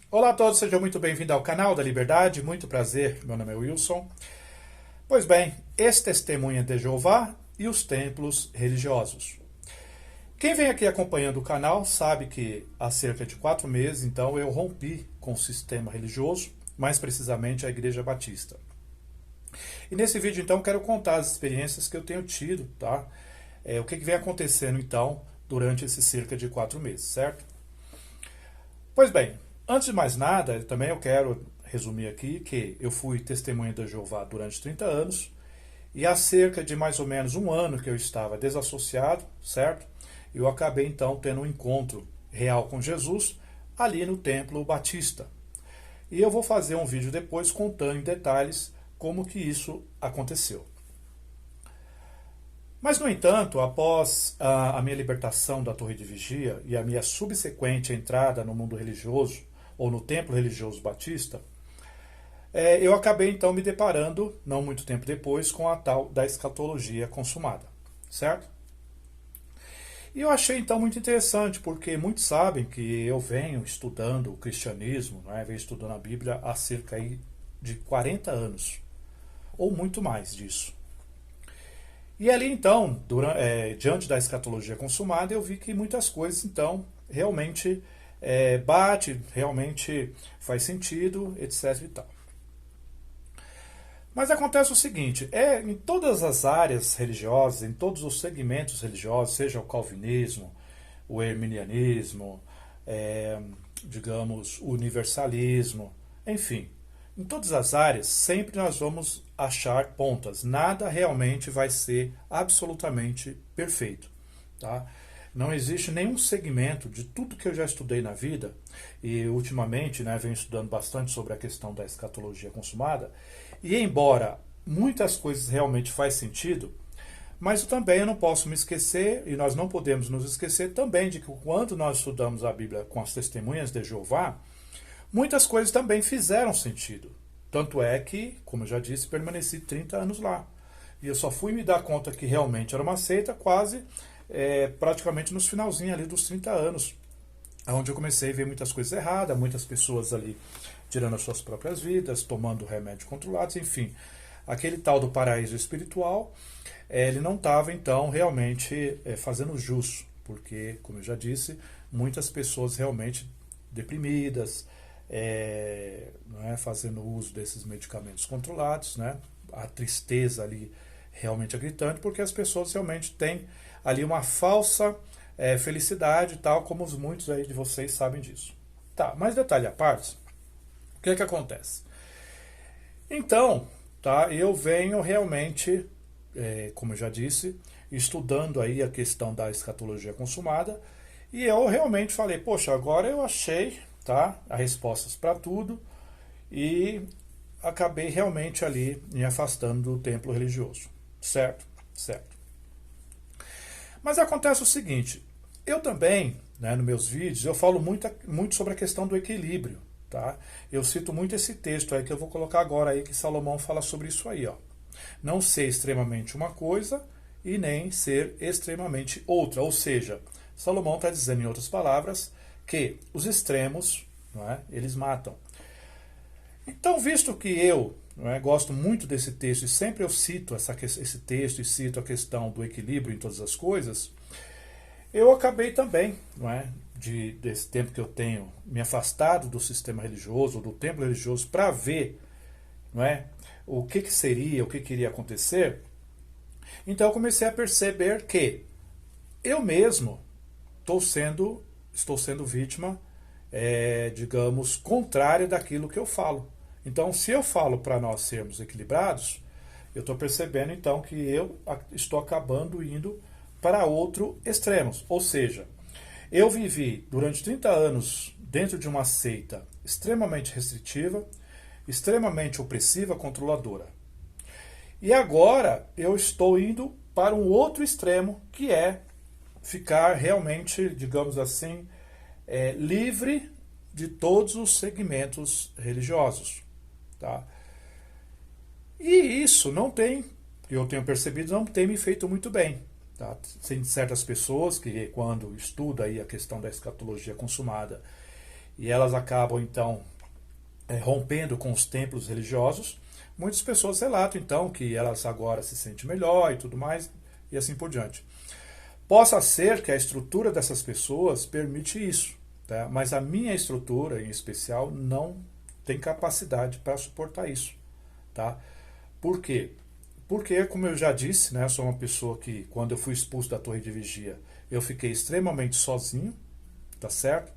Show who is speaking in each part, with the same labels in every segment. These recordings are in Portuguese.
Speaker 1: Olá a todos, sejam muito bem-vindos ao canal da Liberdade, muito prazer, meu nome é Wilson. Pois bem, esse testemunha de Jeová e os templos religiosos. Quem vem aqui acompanhando o canal sabe que há cerca de 4 meses, então, eu rompi com o sistema religioso, mais precisamente a Igreja Batista. E nesse vídeo, então, quero contar as experiências que eu tenho tido, tá? O que vem acontecendo, então, durante esses cerca de 4 meses, certo? Pois bem, antes de mais nada, também eu quero resumir aqui que eu fui testemunha de Jeová durante 30 anos e há cerca de mais ou menos um ano que eu estava desassociado, certo? Eu acabei então tendo um encontro real com Jesus ali no Templo Batista. E eu vou fazer um vídeo depois contando em detalhes como que isso aconteceu. Mas, no entanto, após a minha libertação da Torre de Vigia e a minha subsequente entrada no mundo religioso, ou no templo religioso batista, eu acabei então me deparando, não muito tempo depois, com a tal da escatologia consumada, certo? E eu achei então muito interessante, porque muitos sabem que eu venho estudando o cristianismo, né, venho estudando a Bíblia há cerca aí de 40 anos, ou muito mais disso. E ali então, diante da escatologia consumada, eu vi que muitas coisas então realmente bate, realmente faz sentido, etc. e tal. Mas acontece o seguinte, em todas as áreas religiosas, em todos os segmentos religiosos, seja o calvinismo, o arminianismo, é, digamos, o universalismo, enfim, em todas as áreas sempre nós vamos achar pontas. Nada realmente vai ser absolutamente perfeito, tá? Não existe nenhum segmento de tudo que eu já estudei na vida, e ultimamente, né, venho estudando bastante sobre a questão da escatologia consumada, e embora muitas coisas realmente faz sentido, mas também eu não posso me esquecer, e nós não podemos nos esquecer também de que quando nós estudamos a Bíblia com as testemunhas de Jeová, muitas coisas também fizeram sentido. Tanto é que, como eu já disse, permaneci 30 anos lá. E eu só fui me dar conta que realmente era uma seita quase praticamente nos finalzinhos ali dos 30 anos, onde eu comecei a ver muitas coisas erradas, muitas pessoas ali tirando as suas próprias vidas, tomando remédios controlados, enfim. Aquele tal do paraíso espiritual, ele não estava então realmente fazendo jus, porque, como eu já disse, muitas pessoas realmente deprimidas, não é, fazendo uso desses medicamentos controlados, né? A tristeza ali realmente é gritante, porque as pessoas realmente têm ali uma falsa felicidade, tal como muitos aí de vocês sabem disso. Tá, mas detalhe à parte, o que é que acontece? Então, tá, eu venho realmente, como eu já disse, estudando aí a questão da escatologia consumada, e eu realmente falei, poxa, agora eu achei, tá, as respostas para tudo, e acabei realmente ali me afastando do templo religioso, certo? Certo. Mas acontece o seguinte, eu também, né, nos meus vídeos, eu falo muito sobre a questão do equilíbrio, tá? Eu cito muito esse texto aí que eu vou colocar agora aí, que Salomão fala sobre isso aí, ó. Não ser extremamente uma coisa e nem ser extremamente outra, ou seja, Salomão está dizendo, em outras palavras, que os extremos, não é, eles matam. Então, visto que eu, não é, gosto muito desse texto e sempre eu cito esse texto e cito a questão do equilíbrio em todas as coisas, eu acabei também, não é, desse tempo que eu tenho me afastado do sistema religioso, do templo religioso, para ver, não é, o que seria, o que iria acontecer. Então eu comecei a perceber que eu mesmo estou sendo vítima, digamos, contrária daquilo que eu falo. Então, se eu falo para nós sermos equilibrados, eu estou percebendo então que eu estou acabando indo para outro extremos. Ou seja, eu vivi durante 30 anos dentro de uma seita extremamente restritiva, extremamente opressiva, controladora. E agora eu estou indo para um outro extremo, que é ficar realmente, digamos assim, livre de todos os segmentos religiosos. Tá? E isso não tem, eu tenho percebido, não tem me feito muito bem. Tá? Tem certas pessoas que, quando estuda aí a questão da escatologia consumada e elas acabam então rompendo com os templos religiosos, muitas pessoas relatam então que elas agora se sentem melhor e tudo mais, e assim por diante. Possa ser que a estrutura dessas pessoas permite isso, tá? Mas a minha estrutura em especial não tem capacidade para suportar isso. Tá? Por quê? Porque, como eu já disse, né, eu sou uma pessoa que, quando eu fui expulso da torre de vigia, eu fiquei extremamente sozinho, tá certo?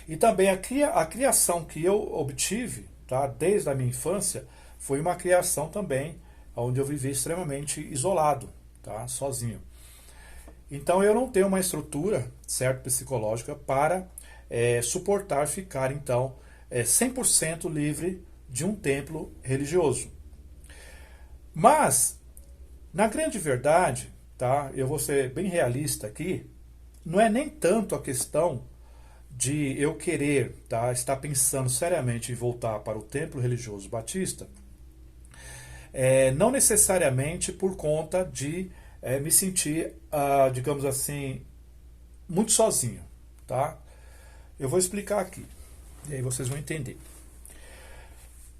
Speaker 1: E também a criação que eu obtive, tá, desde a minha infância, foi uma criação também onde eu vivi extremamente isolado, tá, sozinho. Então eu não tenho uma estrutura, certo, psicológica para suportar ficar, então, 100% livre de um templo religioso. Mas, na grande verdade, tá, eu vou ser bem realista aqui, não é nem tanto a questão de eu querer, tá, estar pensando seriamente em voltar para o templo religioso batista, não necessariamente por conta de me sentir, digamos assim, muito sozinho, tá? Eu vou explicar aqui, e aí vocês vão entender.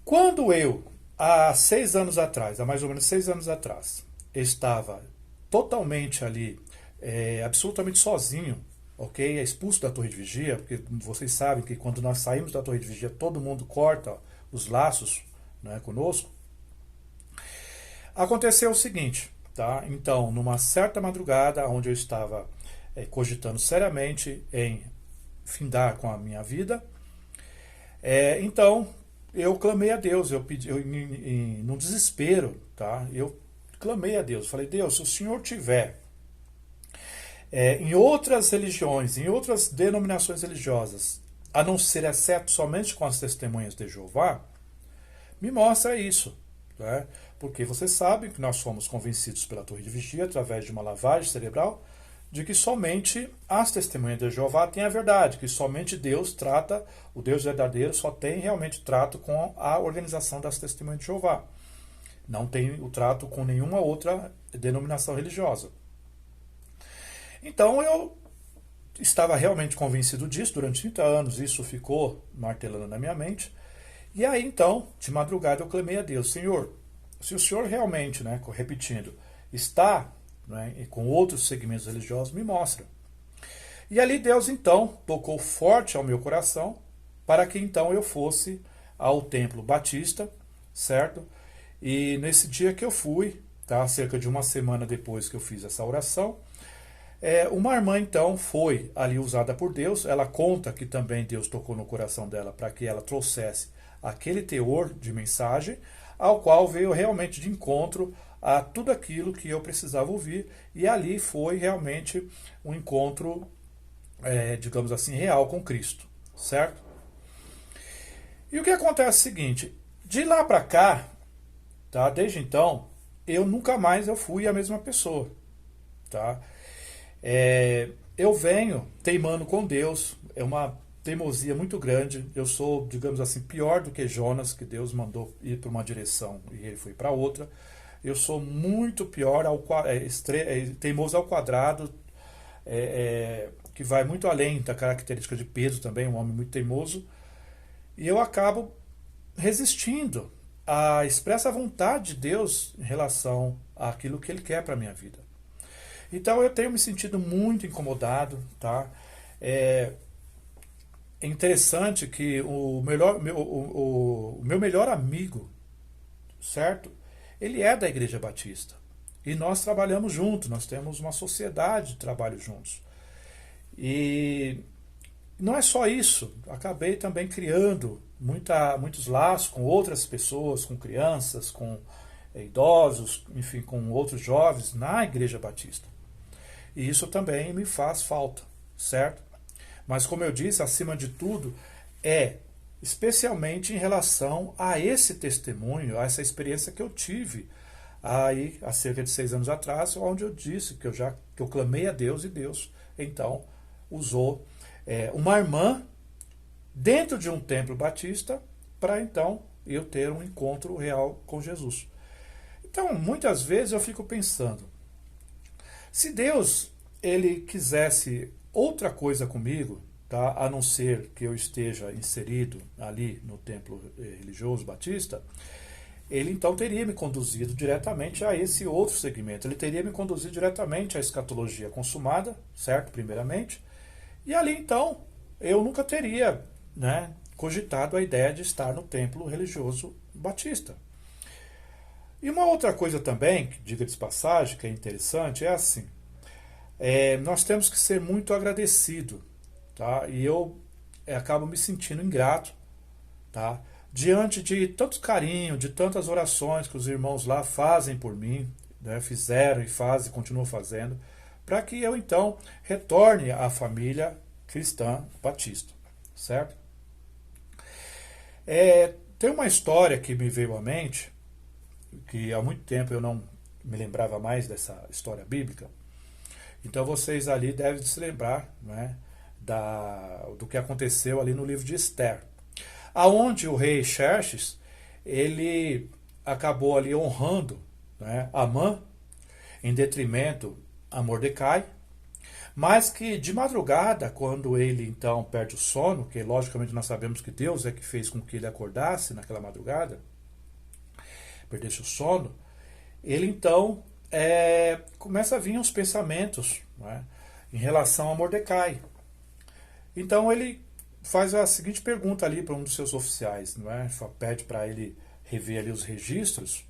Speaker 1: Quando eu, há 6 anos atrás, há mais ou menos 6 anos atrás, estava totalmente ali, absolutamente sozinho, ok? Expulso da torre de vigia, porque vocês sabem que quando nós saímos da torre de vigia, todo mundo corta os laços, né, conosco. Aconteceu o seguinte, tá? Então, numa certa madrugada, onde eu estava cogitando seriamente em findar com a minha vida, então eu clamei a Deus, eu pedi, no desespero, tá? Eu clamei a Deus, falei: Deus, se o Senhor tiver em outras religiões, em outras denominações religiosas, a não ser exceto somente com as testemunhas de Jeová, me mostra isso, né? Porque você sabe que nós fomos convencidos pela Torre de Vigia, através de uma lavagem cerebral, de que somente as testemunhas de Jeová têm a verdade, que somente Deus trata, o Deus verdadeiro só tem realmente trato com a organização das testemunhas de Jeová. Não tem o trato com nenhuma outra denominação religiosa. Então eu estava realmente convencido disso durante 30 anos, isso ficou martelando na minha mente. E aí então, de madrugada, eu clamei a Deus: Senhor, se o Senhor realmente, né, repetindo, está, né, com outros segmentos religiosos, me mostra. E ali Deus então tocou forte ao meu coração para que então eu fosse ao templo batista, certo? E nesse dia que eu fui, tá, cerca de uma semana depois que eu fiz essa oração, uma irmã então foi ali usada por Deus. Ela conta que também Deus tocou no coração dela para que ela trouxesse aquele teor de mensagem, ao qual veio realmente de encontro a tudo aquilo que eu precisava ouvir, e ali foi realmente um encontro, digamos assim, real com Cristo, certo? E o que acontece é o seguinte: de lá para cá, tá, desde então, eu nunca mais eu fui a mesma pessoa, tá? Eu venho teimando com Deus, é uma teimosia muito grande. Eu sou, digamos assim, pior do que Jonas, que Deus mandou ir para uma direção e ele foi para outra. Eu sou muito pior, teimoso ao quadrado, que vai muito além da característica de Pedro também, um homem muito teimoso. E eu acabo resistindo à expressa vontade de Deus em relação àquilo que Ele quer para a minha vida. Então eu tenho me sentido muito incomodado, tá? É interessante que o meu melhor amigo, certo? Ele é da Igreja Batista. E nós trabalhamos juntos, nós temos uma sociedade de trabalho juntos. E não é só isso, acabei também criando muitos laços com outras pessoas, com crianças, com idosos, enfim, com outros jovens na Igreja Batista. E isso também me faz falta, certo? Mas como eu disse, acima de tudo, especialmente em relação a esse testemunho, a essa experiência que eu tive aí há cerca de 6 anos atrás, onde eu disse que eu clamei a Deus e Deus então usou uma irmã dentro de um templo batista para então eu ter um encontro real com Jesus. Então, muitas vezes eu fico pensando, se Deus ele quisesse outra coisa comigo, tá? A não ser que eu esteja inserido ali no templo religioso batista, ele então teria me conduzido diretamente a esse outro segmento. Ele teria me conduzido diretamente à escatologia consumada, certo? Primeiramente. E ali então eu nunca teria, né, cogitado a ideia de estar no templo religioso batista. E uma outra coisa também, diga de passagem, que é interessante, é assim. Nós temos que ser muito agradecido, tá? E eu acabo me sentindo ingrato, tá? Diante de tanto carinho, de tantas orações que os irmãos lá fazem por mim, né? Fizeram e fazem, continuam fazendo, para que eu então retorne à família cristã batista, certo? Tem uma história que me veio à mente, que há muito tempo eu não me lembrava mais dessa história bíblica. Então vocês ali devem se lembrar, né, do que aconteceu ali no livro de Esther, aonde o rei Xerxes ele acabou ali honrando, né, Amã em detrimento a Mordecai, mas que de madrugada, quando ele então perde o sono, que logicamente nós sabemos que Deus é que fez com que ele acordasse naquela madrugada, perdesse o sono, ele então começa a vir uns pensamentos, né, em relação a Mordecai. Então ele faz a seguinte pergunta ali para um dos seus oficiais, né, pede para ele rever ali os registros,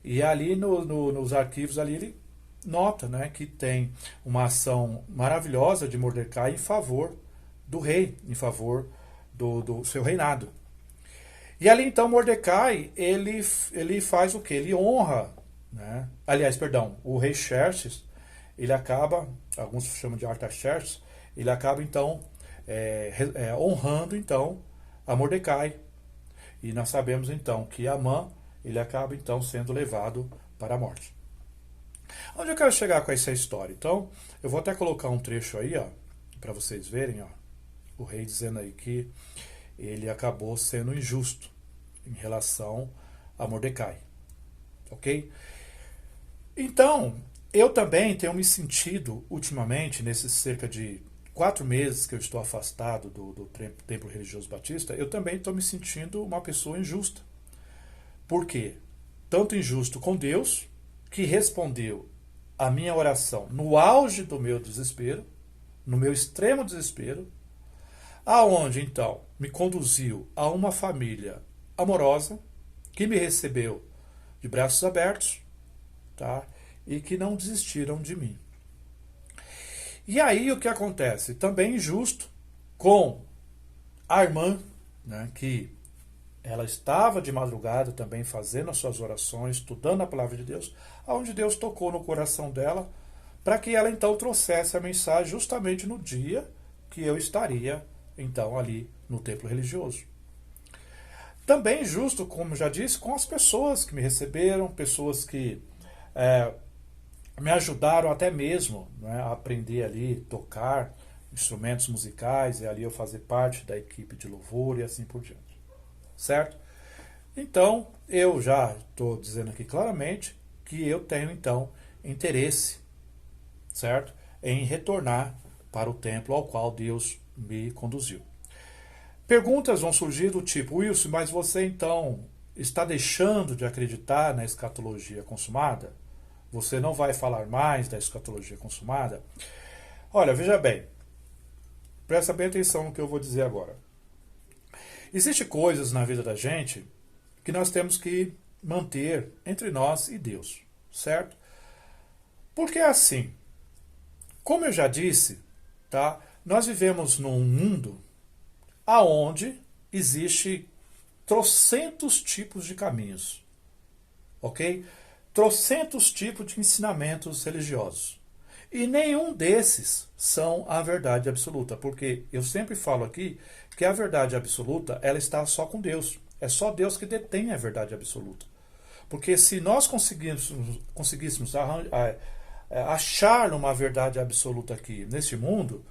Speaker 1: e ali nos arquivos ali ele nota, né, que tem uma ação maravilhosa de Mordecai em favor do rei, em favor do seu reinado. E ali então Mordecai, ele faz o que? Ele honra, né? Aliás, perdão, o rei Xerxes, ele acaba, alguns chamam de Artaxerxes, ele acaba então honrando então a Mordecai. E nós sabemos então que Amã, ele acaba então sendo levado para a morte. Onde eu quero chegar com essa história? Então, eu vou até colocar um trecho aí, ó, para vocês verem, ó, o rei dizendo aí que ele acabou sendo injusto em relação a Mordecai. Ok? Então, eu também tenho me sentido, ultimamente, nesses cerca de 4 meses que eu estou afastado do templo religioso batista, eu também estou me sentindo uma pessoa injusta. Por quê? Tanto injusto com Deus, que respondeu a minha oração no auge do meu desespero, no meu extremo desespero, aonde então me conduziu a uma família amorosa que me recebeu de braços abertos, tá? E que não desistiram de mim. E aí o que acontece? Também injusto com a irmã, né, que ela estava de madrugada também fazendo as suas orações, estudando a palavra de Deus, aonde Deus tocou no coração dela, para que ela então trouxesse a mensagem justamente no dia que eu estaria então ali no templo religioso. Também justo, como já disse, com as pessoas que me receberam, pessoas que me ajudaram até mesmo, né, a aprender ali, tocar instrumentos musicais, e ali eu fazer parte da equipe de louvor e assim por diante. Certo? Então, eu já estou dizendo aqui claramente que eu tenho então interesse, certo, em retornar para o templo ao qual Deus me conduziu. Perguntas vão surgir do tipo: Wilson, mas você então está deixando de acreditar na escatologia consumada? Você não vai falar mais da escatologia consumada? Olha, veja bem, presta bem atenção no que eu vou dizer agora. Existem coisas na vida da gente que nós temos que manter entre nós e Deus, certo? Porque é assim, como eu já disse, tá? Nós vivemos num mundo aonde existe trocentos tipos de caminhos, ok? Trocentos tipos de ensinamentos religiosos. E nenhum desses são a verdade absoluta, porque eu sempre falo aqui que a verdade absoluta ela está só com Deus. É só Deus que detém a verdade absoluta. Porque se nós conseguíssemos achar uma verdade absoluta aqui neste mundo,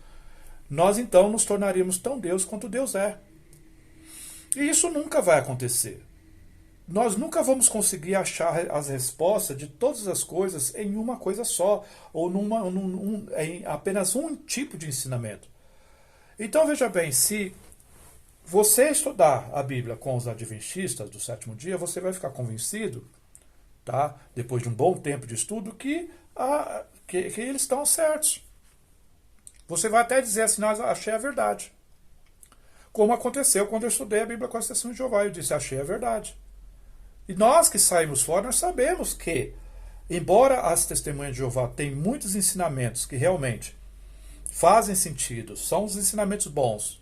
Speaker 1: nós então nos tornaríamos tão Deus quanto Deus é. E isso nunca vai acontecer. Nós nunca vamos conseguir achar as respostas de todas as coisas em uma coisa só, ou em apenas um tipo de ensinamento. Então veja bem, se você estudar a Bíblia com os adventistas do sétimo dia, você vai ficar convencido, tá? Depois de um bom tempo de estudo, que eles estão certos. Você vai até dizer assim, nós achei a verdade. Como aconteceu quando eu estudei a Bíblia com as Testemunhas de Jeová, eu disse, achei a verdade. E nós que saímos fora, nós sabemos que, embora as Testemunhas de Jeová tenham muitos ensinamentos que realmente fazem sentido, são os ensinamentos bons,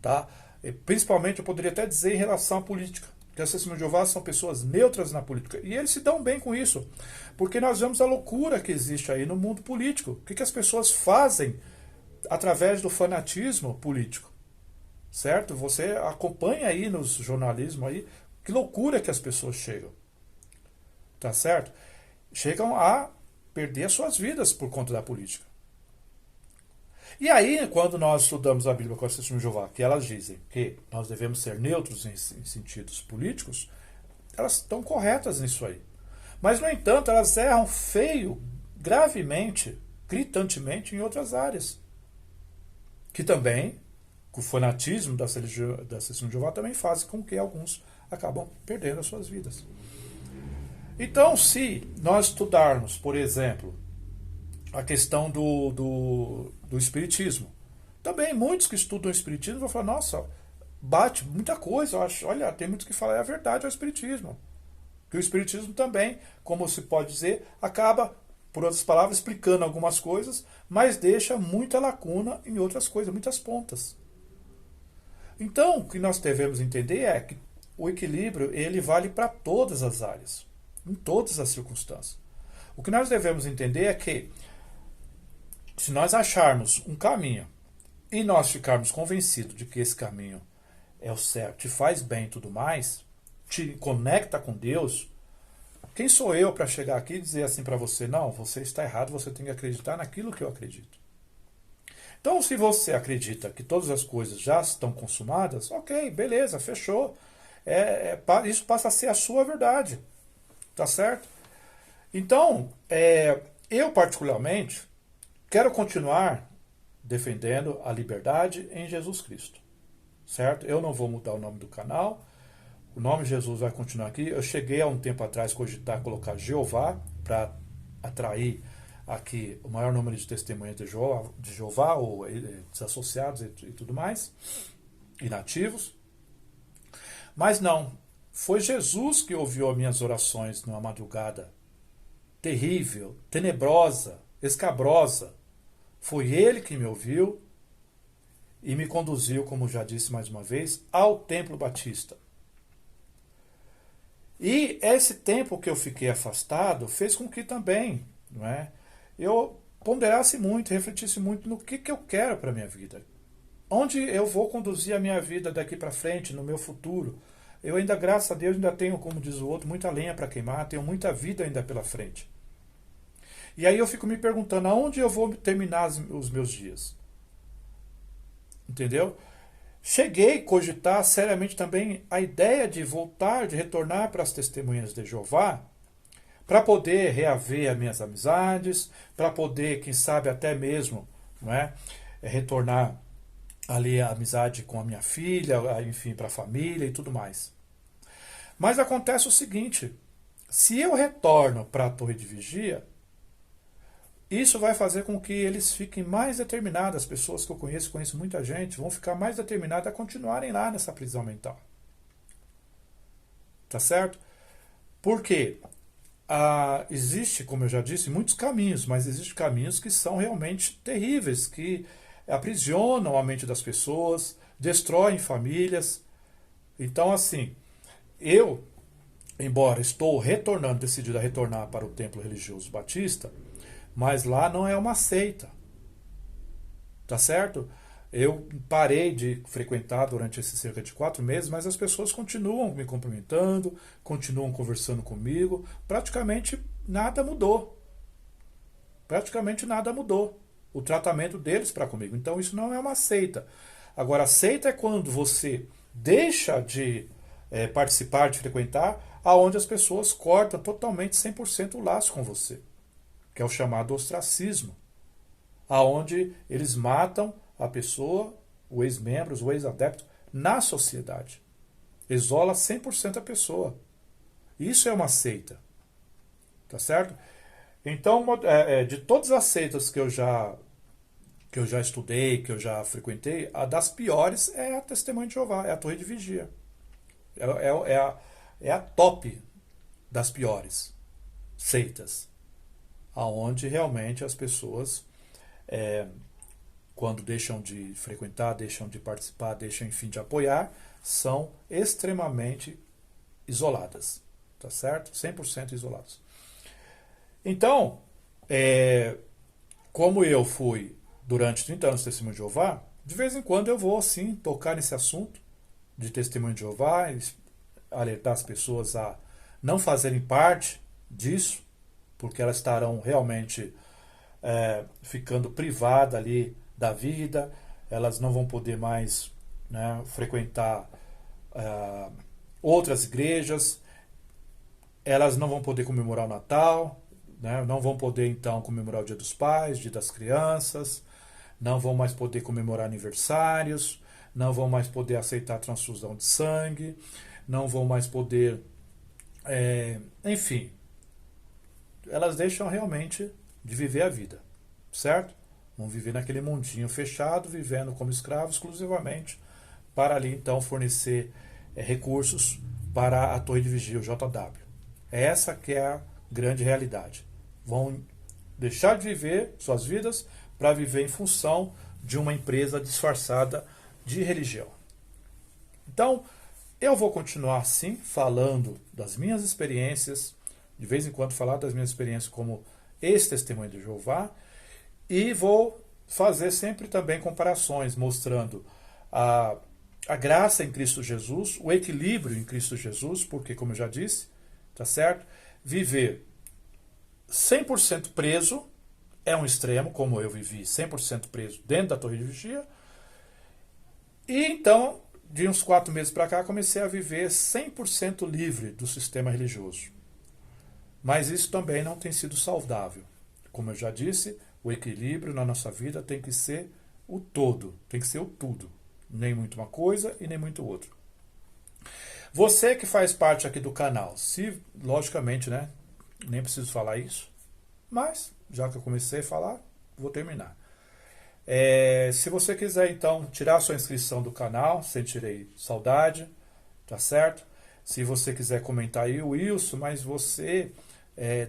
Speaker 1: tá? E, principalmente, eu poderia até dizer em relação à política, que as Testemunhas de Jeová são pessoas neutras na política, e eles se dão bem com isso, porque nós vemos a loucura que existe aí no mundo político, o que as pessoas fazem através do fanatismo político, certo? Você acompanha aí nos jornalismo aí, que loucura que as pessoas chegam, tá certo? Chegam a perder as suas vidas por conta da política. E aí, quando nós estudamos a Bíblia com as Testemunhas de Jeová, que elas dizem que nós devemos ser neutros em sentidos políticos, elas estão corretas nisso aí. Mas, no entanto, elas erram feio, gravemente, gritantemente em outras áreas. Que também, com o fanatismo das Testemunhas de Jeová, também fazem com que alguns acabam perdendo as suas vidas. Então, se nós estudarmos, por exemplo, a questão do espiritismo, também muitos que estudam o espiritismo vão falar, nossa, bate muita coisa, eu acho, olha, tem muito que falar, é a verdade ao espiritismo. Que o espiritismo também, como se pode dizer, acaba, por outras palavras, explicando algumas coisas, mas deixa muita lacuna em outras coisas, muitas pontas. Então, o que nós devemos entender é que o equilíbrio, ele vale para todas as áreas, em todas as circunstâncias. O que nós devemos entender é que, se nós acharmos um caminho e nós ficarmos convencidos de que esse caminho é o certo, te faz bem e tudo mais, te conecta com Deus, quem sou eu para chegar aqui e dizer assim para você, não, você está errado, você tem que acreditar naquilo que eu acredito. Então, se você acredita que todas as coisas já estão consumadas, ok, beleza, fechou. Isso passa a ser a sua verdade. Tá certo? Então, eu particularmente quero continuar defendendo a liberdade em Jesus Cristo. Certo? Eu não vou mudar o nome do canal. O nome de Jesus vai continuar aqui. Eu cheguei há um tempo atrás a cogitar colocar Jeová para atrair aqui o maior número de testemunhas de Jeová ou desassociados e tudo mais, inativos. Mas não, foi Jesus que ouviu as minhas orações numa madrugada terrível, tenebrosa, escabrosa. Foi Ele que me ouviu e me conduziu, como já disse mais uma vez, ao Templo Batista. E esse tempo que eu fiquei afastado fez com que também, não é, eu ponderasse muito, refletisse muito no que eu quero para a minha vida. Onde eu vou conduzir a minha vida daqui para frente, no meu futuro. Eu ainda, graças a Deus, ainda tenho, como diz o outro, muita lenha para queimar, tenho muita vida ainda pela frente. E aí eu fico me perguntando, aonde eu vou terminar os meus dias? Entendeu? Cheguei a cogitar seriamente também a ideia de voltar, de retornar para as Testemunhas de Jeová, para poder reaver as minhas amizades, para poder, quem sabe, até mesmo, não é, retornar ali a amizade com a minha filha, enfim, para a família e tudo mais. Mas acontece o seguinte, se eu retorno para a torre de vigia, isso vai fazer com que eles fiquem mais determinados, as pessoas que eu conheço muita gente, vão ficar mais determinadas a continuarem lá nessa prisão mental. Tá certo? Por quê? Existe, como eu já disse, muitos caminhos, mas existem caminhos que são realmente terríveis, que aprisionam a mente das pessoas, destroem famílias. Então, assim, eu, embora estou decidido a retornar para o templo religioso batista, mas lá não é uma seita. Tá certo? Eu parei de frequentar durante esses cerca de 4 meses, mas as pessoas continuam me cumprimentando, continuam conversando comigo. Praticamente nada mudou. Praticamente nada mudou. O tratamento deles para comigo. Então isso não é uma seita. Agora, a seita é quando você deixa de participar, de frequentar, aonde as pessoas cortam totalmente 100% o laço com você. Que é o chamado ostracismo. Aonde eles matam a pessoa o ex-membro, o ex-adepto, na sociedade. Isola 100% a pessoa. Isso é uma seita. Tá certo? Então, de todas as seitas que eu já estudei, que eu já frequentei, a das piores é a Testemunha de Jeová, é a Torre de Vigia. É a top das piores seitas. Aonde realmente as pessoas, quando deixam de frequentar, deixam de participar, deixam, enfim, de apoiar, são extremamente isoladas. Tá certo? 100% isoladas. Então, como eu fui durante 30 anos Testemunho de Jeová, de vez em quando eu vou, sim, tocar nesse assunto de Testemunho de Jeová, alertar as pessoas a não fazerem parte disso, porque elas estarão realmente ficando privadas ali da vida, elas não vão poder mais, né, frequentar outras igrejas, elas não vão poder comemorar o Natal, né, não vão poder então comemorar o Dia dos Pais, Dia das Crianças, não vão mais poder comemorar aniversários, não vão mais poder aceitar transfusão de sangue, não vão mais poder, enfim, elas deixam realmente de viver a vida, certo? Vão viver naquele mundinho fechado, vivendo como escravos exclusivamente, para ali então fornecer recursos para a Torre de Vigia, o JW. Essa que é a grande realidade. Vão deixar de viver suas vidas para viver em função de uma empresa disfarçada de religião. Então, eu vou continuar sim falando das minhas experiências, de vez em quando falar das minhas experiências como ex-testemunho de Jeová, e vou fazer sempre também comparações, mostrando a graça em Cristo Jesus, o equilíbrio em Cristo Jesus, porque, como eu já disse, tá certo? Viver 100% preso é um extremo, como eu vivi 100% preso dentro da Torre de Vigia. E então, de uns 4 meses para cá, comecei a viver 100% livre do sistema religioso. Mas isso também não tem sido saudável. Como eu já disse, o equilíbrio na nossa vida tem que ser o todo, tem que ser o tudo. Nem muito uma coisa e nem muito outra. Você que faz parte aqui do canal, se, logicamente, né, nem preciso falar isso, mas, já que eu comecei a falar, vou terminar. Se você quiser, então, tirar sua inscrição do canal, sentirei saudade, tá certo? Se você quiser comentar aí, Wilson, mas você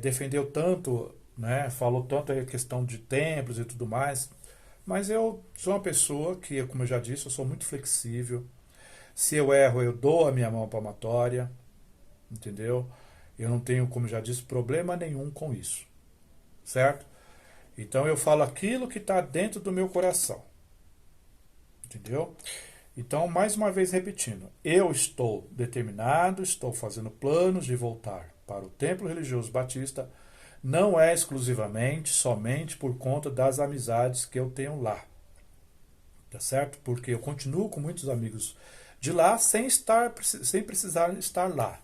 Speaker 1: defendeu tanto, né, falou tanto a questão de templos e tudo mais, mas eu sou uma pessoa que, como eu já disse, eu sou muito flexível. Se eu erro, eu dou a minha mão palmatória, entendeu? Eu não tenho, como já disse, problema nenhum com isso, certo? Então eu falo aquilo que está dentro do meu coração, entendeu? Então, mais uma vez repetindo, eu estou determinado, estou fazendo planos de voltar para o Templo Religioso Batista, não é exclusivamente, somente por conta das amizades que eu tenho lá, tá certo? Porque eu continuo com muitos amigos de lá sem precisar estar lá.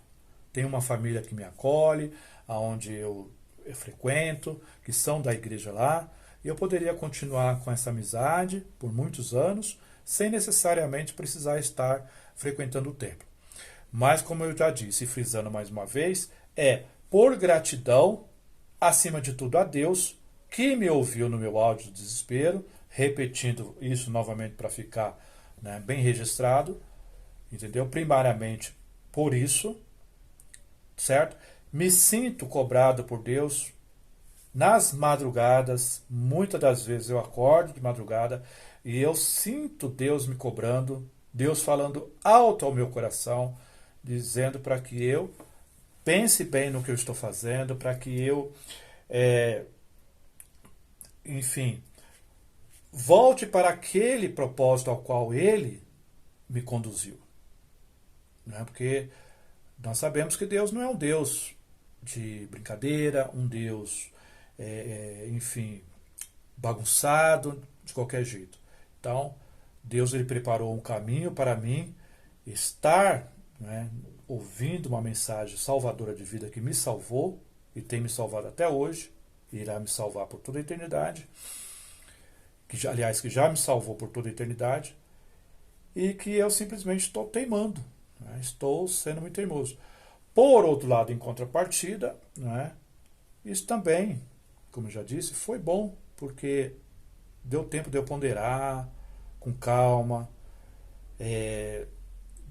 Speaker 1: Tenho uma família que me acolhe, aonde eu frequento, que são da igreja lá, e eu poderia continuar com essa amizade por muitos anos, sem necessariamente precisar estar frequentando o templo. Mas, como eu já disse, e frisando mais uma vez, é por gratidão, acima de tudo a Deus, que me ouviu no meu áudio de desespero, repetindo isso novamente para ficar, né, bem registrado, entendeu? Primariamente por isso, certo? Me sinto cobrado por Deus nas madrugadas, muitas das vezes eu acordo de madrugada e eu sinto Deus me cobrando, Deus falando alto ao meu coração, dizendo para que eu pense bem no que eu estou fazendo, para que eu, enfim, volte para aquele propósito ao qual Ele me conduziu. Né? Porque nós sabemos que Deus não é um Deus de brincadeira, um Deus, enfim, bagunçado, de qualquer jeito. Então, Deus ele preparou um caminho para mim estar, né, ouvindo uma mensagem salvadora de vida que me salvou e tem me salvado até hoje, e irá me salvar por toda a eternidade, aliás, que já me salvou por toda a eternidade. e que eu simplesmente estou teimando, né? Estou sendo muito teimoso. Por outro lado, em contrapartida, né, isso também, como eu já disse, foi bom, porque deu tempo de eu ponderar com calma.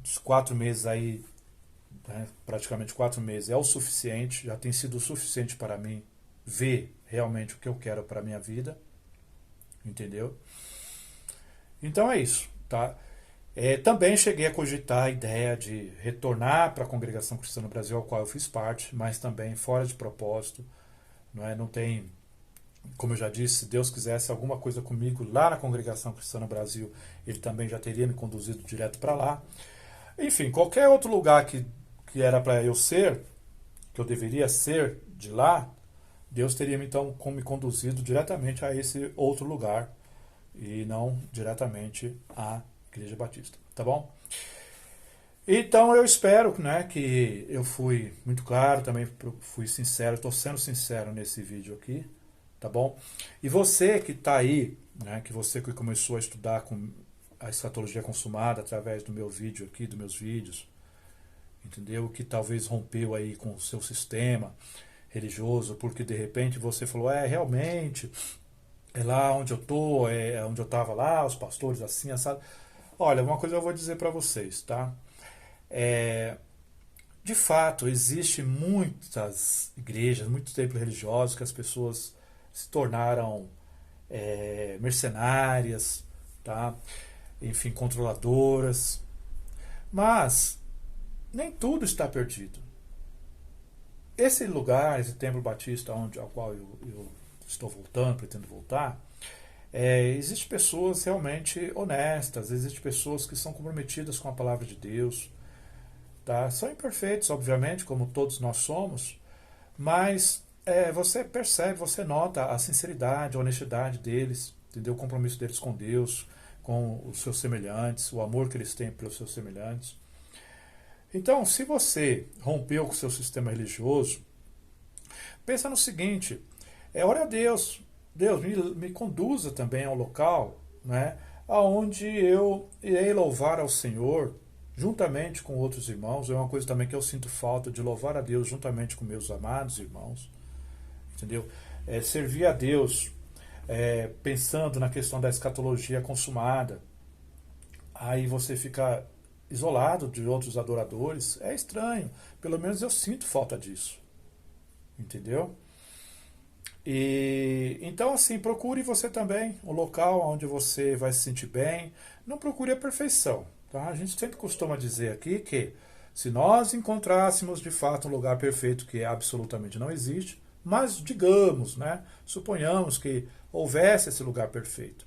Speaker 1: Os 4 meses aí, né, praticamente 4 meses, é o suficiente, já tem sido o suficiente para mim ver realmente o que eu quero para a minha vida, entendeu? Então é isso, tá? Também cheguei a cogitar a ideia de retornar para a Congregação Cristã no Brasil, ao qual eu fiz parte, mas também fora de propósito, não é? Não tem, como eu já disse, se Deus quisesse alguma coisa comigo lá na Congregação Cristã no Brasil, Ele também já teria me conduzido direto para lá. Enfim, qualquer outro lugar que era para eu ser, que eu deveria ser de lá, Deus teria então me conduzido diretamente a esse outro lugar e não diretamente à Igreja Batista, tá bom? Então eu espero, né, que eu fui muito claro, também fui sincero, estou sendo sincero nesse vídeo aqui, tá bom? E você que está aí, né, que você que começou a estudar com a escatologia consumada através do meu vídeo aqui, dos meus vídeos, entendeu? Que talvez rompeu aí com o seu sistema religioso, porque de repente você falou, realmente, é lá onde eu tô, é onde eu estava lá, os pastores assim, assado. Olha, uma coisa eu vou dizer para vocês, tá? De fato, existe muitas igrejas, muitos templos religiosos que as pessoas se tornaram mercenárias, tá? Enfim, controladoras. Mas nem tudo está perdido. Esse lugar, esse templo batista ao qual eu estou voltando, pretendo voltar, existem pessoas realmente honestas, existem pessoas que são comprometidas com a palavra de Deus, tá? São imperfeitos, obviamente, como todos nós somos, mas você percebe, você nota a sinceridade, a honestidade deles, entendeu? O compromisso deles com Deus, com os seus semelhantes, o amor que eles têm pelos seus semelhantes. Então, se você rompeu com o seu sistema religioso, pensa no seguinte, ore a Deus, Deus me conduza também ao local, né, onde eu irei louvar ao Senhor, juntamente com outros irmãos. É uma coisa também que eu sinto falta, de louvar a Deus juntamente com meus amados irmãos, entendeu? Servir a Deus, pensando na questão da escatologia consumada. Aí você fica isolado de outros adoradores, é estranho. Pelo menos eu sinto falta disso, entendeu? E então, assim, procure você também um local onde você vai se sentir bem. Não procure a perfeição, tá? A gente sempre costuma dizer aqui que se nós encontrássemos de fato um lugar perfeito, que absolutamente não existe, mas digamos, né, suponhamos que houvesse esse lugar perfeito.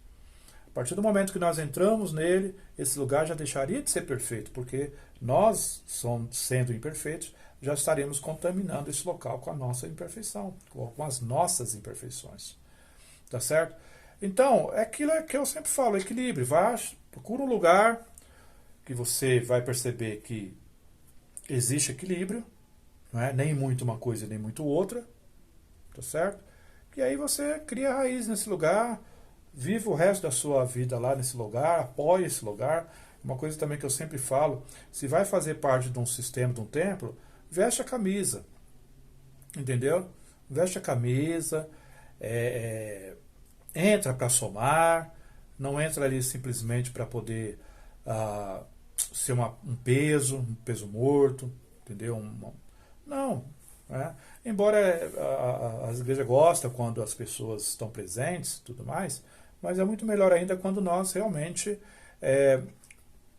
Speaker 1: A partir do momento que nós entramos nele, esse lugar já deixaria de ser perfeito, porque nós, sendo imperfeitos, já estaremos contaminando esse local com a nossa imperfeição, com as nossas imperfeições. Tá certo? Então, é aquilo que eu sempre falo, equilíbrio. Procura um lugar que você vai perceber que existe equilíbrio, não é? Nem muito uma coisa nem muito outra, tá certo? E aí você cria raiz nesse lugar, viva o resto da sua vida lá nesse lugar, apoie esse lugar. Uma coisa também que eu sempre falo, se vai fazer parte de um sistema, de um templo, veste a camisa, entendeu? Veste a camisa, entra para somar, não entra ali simplesmente para poder ser um peso morto, entendeu? Não, né? Embora as igrejas gostem quando as pessoas estão presentes, tudo mais, mas é muito melhor ainda quando nós realmente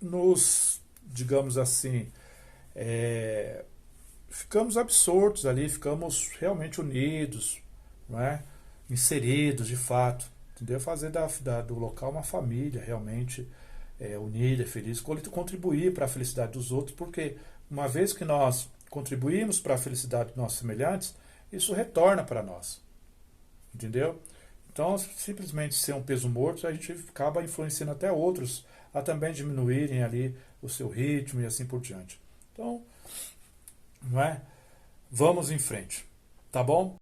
Speaker 1: nos, digamos assim, ficamos absortos ali, ficamos realmente unidos, não é? Inseridos de fato, entendeu? Fazer do local uma família realmente unida, feliz, contribuir para a felicidade dos outros, porque uma vez que nós contribuímos para a felicidade dos nossos semelhantes, isso retorna para nós, entendeu? Então, simplesmente ser um peso morto, a gente acaba influenciando até outros a também diminuírem ali o seu ritmo e assim por diante. Então, não é? Vamos em frente, tá bom?